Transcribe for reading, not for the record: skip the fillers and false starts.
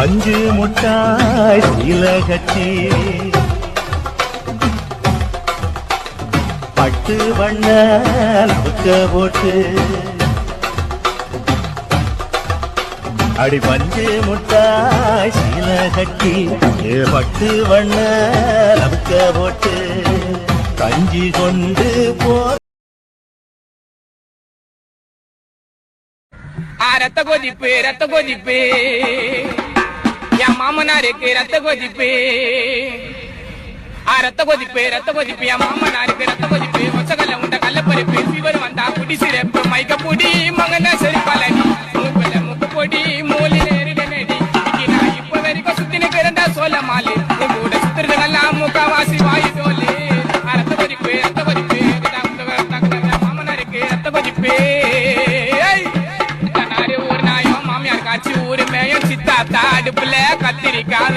பஞ்சு முட்டாய் சீல கட்டி பட்டு வண்ண நவுக்க போட்டு அடி பஞ்சு முட்டாய் சீல கட்டி பட்டு வண்ண நவுக்க போட்டு கஞ்சி கொண்டு போ ரத்த கொதிப்பு ரத்த கொதிப்பு என் மாமனாருக்கு ரத்த கொதிப்பு ரத்த கொதிப்பு ரத்த கொதிப்பு என் மாமனாருக்கு ரத்த கொதிப்பு மொச்சகல்ல உண்ட கள்ளப்பருப்பு ஃபீவர் வந்தா குடி சிறப்பு மைக்க பொடி மகன சரி பழனி மூக்குல முக்கு பொடி மூலி நேரிட நெடி நான் இப்ப வரைக்கும் சுத்தினு கிடந்தா சொல்ல மாலு கூட சுத்துறதுக்கெல்லாம் முக்கவாசி வாயு தோலு ரத்த கொதிப்பு ரத்த கொதிப்பு மாமனாருக்கு ரத்த கொதிப்பு ஊரு மேயம் சித்தாத்தா அடுப்புல கத்திரிக்காய்